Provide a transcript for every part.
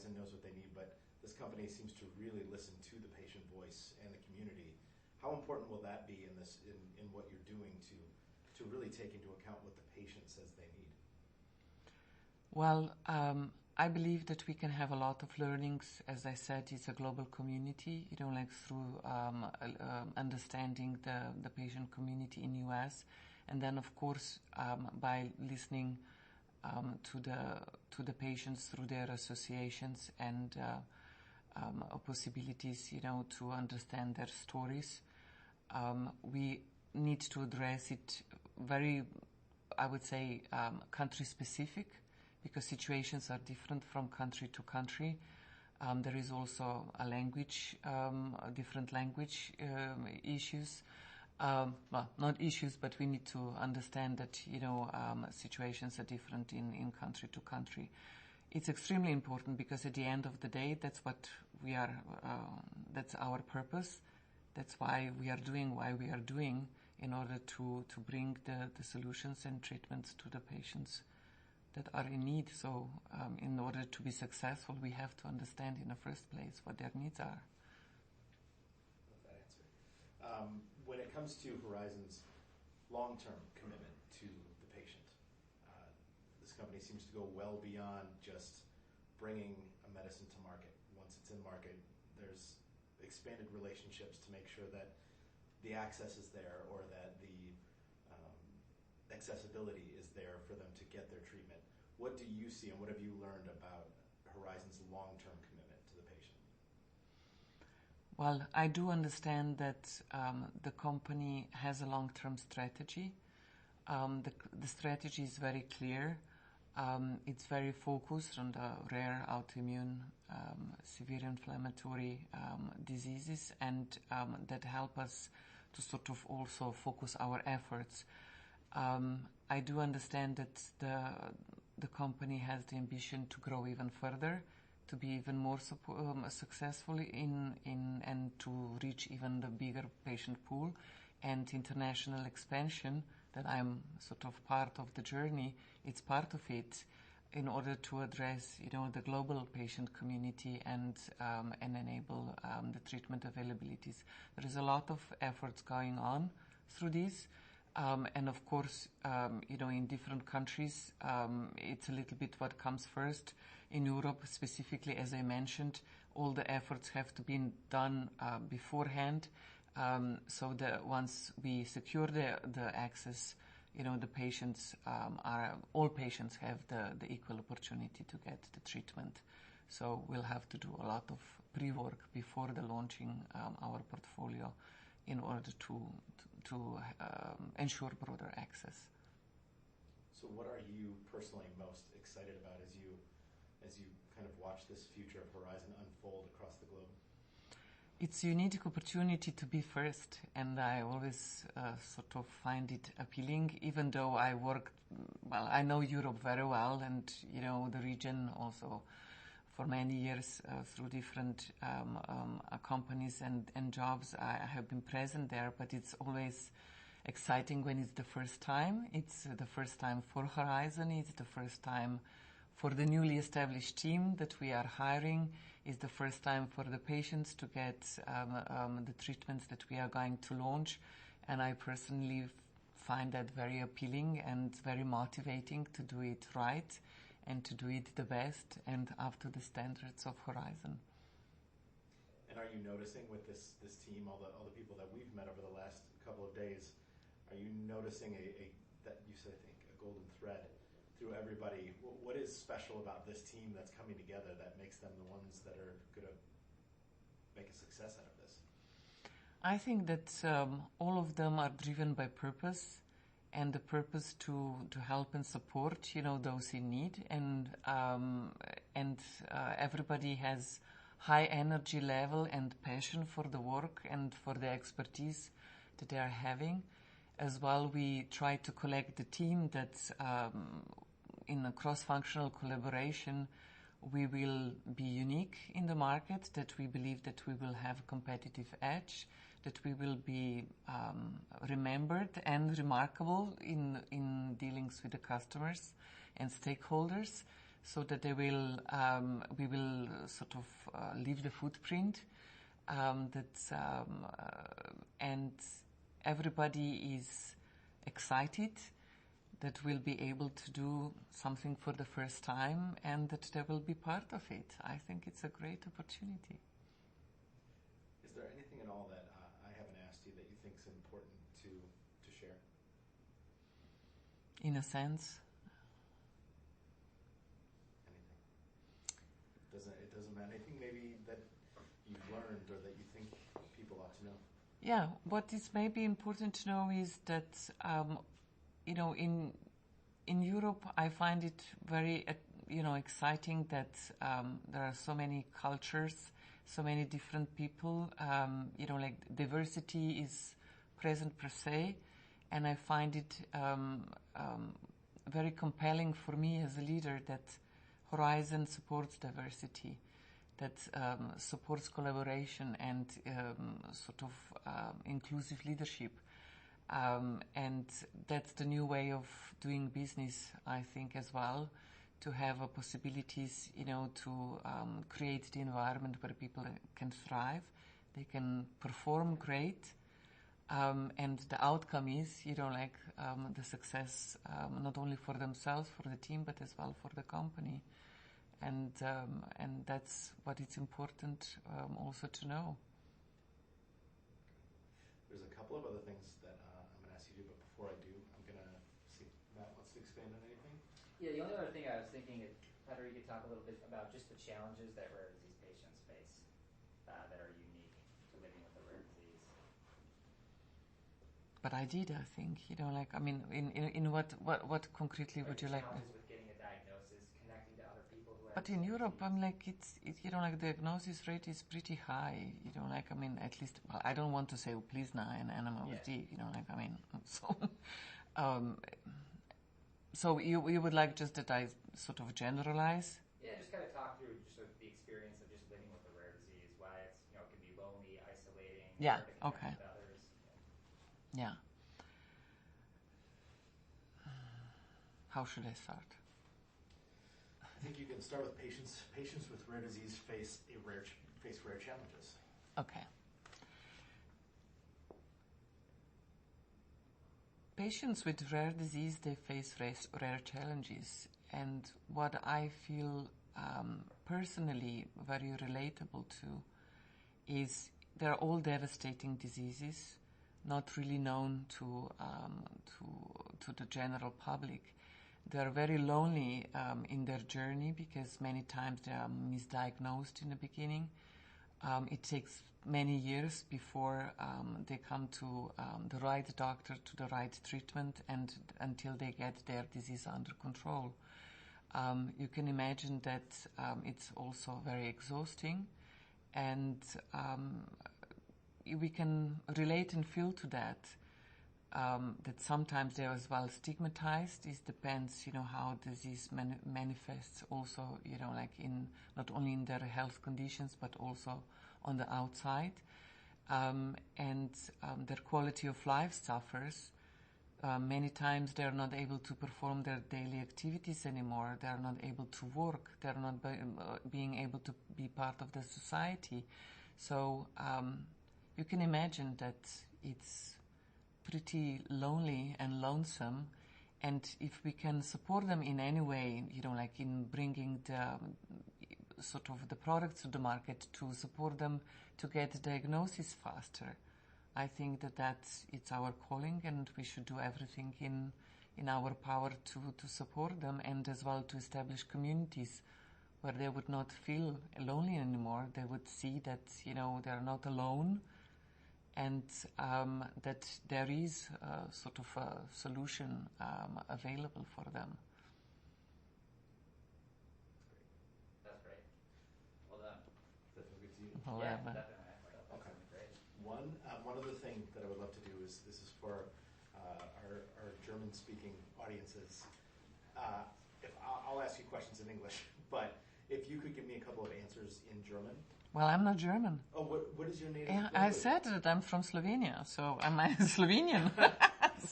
Horizon knows what they need, but this company seems to really listen to the patient voice and the community. How important will that be in this, in what you're doing to really take into account what the patient says they need? Well, I believe that we can have a lot of learnings. As I said, it's a global community, like through understanding the patient community in US, and then of course by listening to the patients through their associations and possibilities, to understand their stories. We need to address it very, I would say, country specific, because situations are different from country to country. There is also a language, different language issues. Well, not issues, but we need to understand that, situations are different in country to country. It's extremely important because at the end of the day, that's what we are, that's our purpose. That's why we are doing in order to bring the solutions and treatments to the patients that are in need. So in order to be successful, we have to understand in the first place what their needs are. Love that answer. When it comes to Horizon's long-term commitment to the patient, this company seems to go well beyond just bringing a medicine to market. Once it's in market, there's expanded relationships to make sure that the access is there, or that the accessibility is there for them to get their treatment. What do you see, and what have you learned about Horizon's long-term commitment to the patient? Well, I do understand that the company has a long-term strategy. The strategy is very clear. It's very focused on the rare autoimmune, severe inflammatory diseases, and that help us to sort of also focus our efforts. I do understand that the company has the ambition to grow even further, to be even more successful and to reach even the bigger patient pool, and international expansion, that I'm sort of part of the journey. It's part of it in order to address, the global patient community and enable the treatment availabilities. There is a lot of efforts going on through this. And of course, in different countries, it's a little bit what comes first. In Europe, specifically, as I mentioned, all the efforts have to be done beforehand, so that once we secure the access, the patients all patients have the equal opportunity to get the treatment. So we'll have to do a lot of pre-work before the launching our portfolio in order to ensure broader access. So what are you personally most excited about as you kind of watch this future of Horizon unfold across the globe? It's a unique opportunity to be first, and I always sort of find it appealing, even though I know Europe very well, and the region also for many years through different companies and jobs. I have been present there, but it's always exciting when it's the first time. It's the first time for Horizon. It's the first time for the newly established team that we are hiring. It's the first time for the patients to get the treatments that we are going to launch. And I personally find that very appealing and very motivating to do it right and to do it the best and up to the standards of Horizon. And are you noticing with this team, all the people that we've met over the last couple of days, are you noticing that you said, I think, a golden thread through everybody? What is special about this team that's coming together that makes them the ones that are going to make a success out of this? I think that all of them are driven by purpose, and the purpose to help and support, those in need, and everybody has high energy level and passion for the work and for the expertise that they are having. As well, we try to collect the team that's in a cross-functional collaboration. We will be unique in the market, that we believe that we will have a competitive edge, that we will be remembered and remarkable in dealings with the customers and stakeholders, so that they will, we will sort of leave the footprint. And everybody is excited that we'll be able to do something for the first time and that they will be part of it. I think it's a great opportunity. Is there anything at all that I haven't asked you that you think is important to share? In a sense. Anything? It doesn't matter. Anything maybe that you've learned or that you think people ought to know? Yeah, what is maybe important to know is that, in Europe, I find it very, exciting that there are so many cultures, so many different people. Like diversity is present per se, and I find it very compelling for me as a leader that Horizon supports diversity, that supports collaboration and inclusive leadership. And that's the new way of doing business, I think, as well, to have possibilities, to create the environment where people can thrive, they can perform great, and the outcome is, the success, not only for themselves, for the team, but as well for the company. And that's what it's important also to know. There's a couple of other things that I'm going to ask you to do, but before I do, I'm going to see if Matt wants to expand on anything. Yeah, the only other thing I was thinking is, Petter, you could talk a little bit about just the challenges that rare disease patients face that are unique to living with a rare disease. But I did, I think, in what concretely would you like? Challenges with getting a diagnosis, connecting to other people who have. But in Europe, the diagnosis rate is pretty high. At least, well, I don't want to say, oh, please, now, an animal with D. So you would like just that I sort of generalize? Yeah, just kind of talk through just sort of the experience of just living with a rare disease, why it's it can be lonely, isolating. Yeah. Hard to connect Okay. with others. Yeah. How should I start? I think you can start with patients. Patients with rare disease face rare challenges. Okay. Patients with rare disease, they face rare challenges. And what I feel personally very relatable to is they're all devastating diseases, not really known to the general public. They're very lonely in their journey because many times they are misdiagnosed in the beginning. It takes many years before they come to the right doctor, to the right treatment, and until they get their disease under control. You can imagine that it's also very exhausting, and we can relate and feel to that. That sometimes they are as well stigmatized. It depends, how disease manifests also, in not only in their health conditions, but also on the outside. And their quality of life suffers. Many times they're not able to perform their daily activities anymore. They're not able to work. They're not being able to be part of the society. So you can imagine that it's pretty lonely and lonesome, and if we can support them in any way, in bringing the sort of the products to the market to support them to get diagnosis faster, I think it's our calling, and we should do everything in our power to support them, and as well to establish communities where they would not feel lonely anymore. They would see that they're not alone, and that there is sort of a solution available for them. That's great. Well done. Does that feel good to you? Well, Yeah, definitely. That's Okay. great. One other thing that I would love to do is, this is for our German-speaking audiences. I'll ask you questions in English, but if you could give me a couple of answers in German. Well, I'm not German. Oh, what is your native Yeah, language? I said that I'm from Slovenia, so am I Slovenian?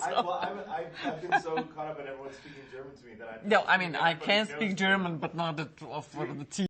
I've been so caught up in everyone speaking German to me that I. No, I mean, I can speak German, but not for the team.